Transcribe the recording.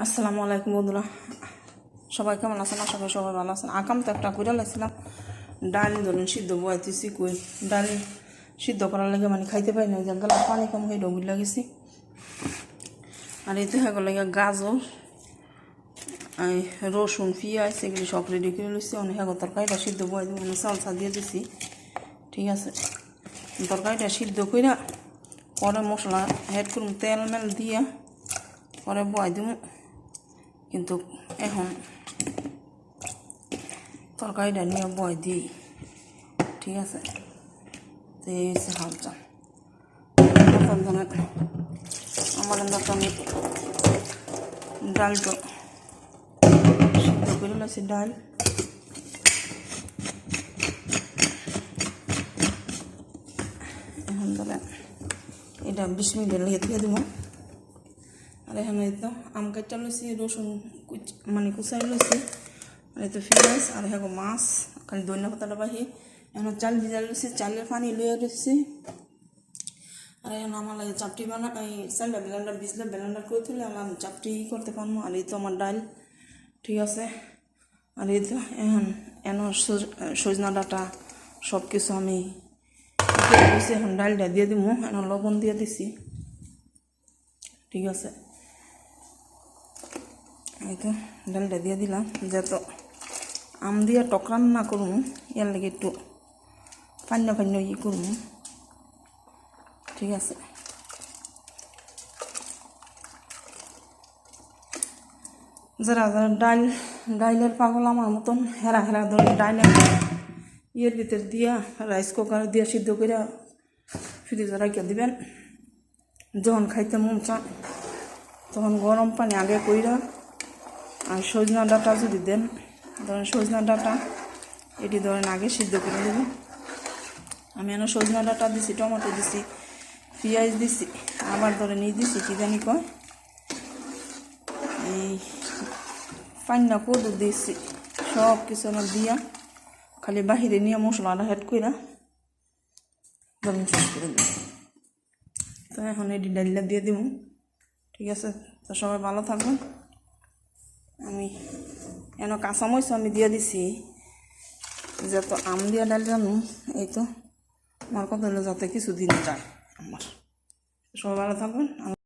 আসসালামু আলাইকুম বন্ধুরা, সবাই কেমন আছেন? আশা করি সবাই ভালো আছেন। আকাম তো একটা করে লাগছিলাম, ডাল ধরুন সিদ্ধ বয়াইতেছি। কই ডাল সিদ্ধ করার লাগে মানে খাইতে পারি না, যে গলা পানি কম হয়ে ডবি লাগেছি। আর এই তো হয়ে গেল গাজর, রসুন, পেঁয়াজ এগুলি সব রেডি করে লইছি। অনেক তরকারিটা সিদ্ধ বয়াই দিব, মানে চালসা দিয়ে দিছি। ঠিক আছে, তরকারিটা সিদ্ধ করে পরে মশলা হেড করুন, তেল মেল দিয়া পরে বয়াই দিব। কিন্তু এখন তরকারিটা নিয়ে বয় দিই। ঠিক আছে, তো এই হচ্ছে হালচাল। আমার আমি ডাল তো সিদ্ধ করে লাগছে। ডাল এখন তাহলে এটা 20 মিনিট লিয়ে দিয়ে দেবো। আর এখানে তো আম কাটা লইছি, রসুন মানে কুচাই লইছি, আর এই তো পেঁয়াজ, আর হ্যাঁ মাছ, খালি ধনিয়া পাতাটা বাহি। এখন চাল ভিজা লইছি, চালের পানি লইয়া রয়েছি। আর এখন আমার লাগে চাপটি এই চালটা ব্লেন্ডার ভিজলে ব্লেন্ডার করে তুলে আমার চাপটি করতে পারবো। আর এই তো আমার ডাল। ঠিক আছে, আর এই তো এখন সজনা ডাঁটা সব কিছু আমি দিয়েছি। এখন ডালটা দিয়ে দিব, এখন লবণ দিয়ে দিছি। ঠিক আছে, এই তো ডালটা দিয়ে দিলাম। যত আম দিয়ে টক রান্না করবো, এর লাগে একটু পান্য করবো। ঠিক আছে, যারা যারা ডাইলের পাগল আমার মতন হেরা ধরে ডাইলের ইয়ের ভিতর দিয়া রাইস কুকার দিয়া সিদ্ধ করে ফ্রিজে রাখিয়ে দিবেন। যখন খাইতে মন চান তখন গরম পানি আগে কইরা, আর সজনা ডাঁটা যদি দেন, ধরেন সজনা ডাঁটা এটি ধরেন আগে সিদ্ধ করে দেবেন। আমি এনে সজনা ডাঁটা দিছি, টমেটো দিছি, পেঁয়াজ দিছি, আবার ধরে নিয়ে দিছি কি জানি কয় এই পান্না কদু দিয়েছি। সব কিছু আমার দিয়া খালি বাহিরে নিয়ে মশলাটা হেড কইরা ধরুন শেষ করে দিই। তো এখন এটি ডাইলটা দিয়ে দিব। ঠিক আছে, তো সবাই ভালো থাকবেন। আমি এনে কাঁচামরিচ আমি দিয়ে দিছি, যত আম দিয়া ডাল জানো। এই তো আমার কথা হলো যাতে কিছু দিন যায় আমার। সবাই ভালো থাকবেন।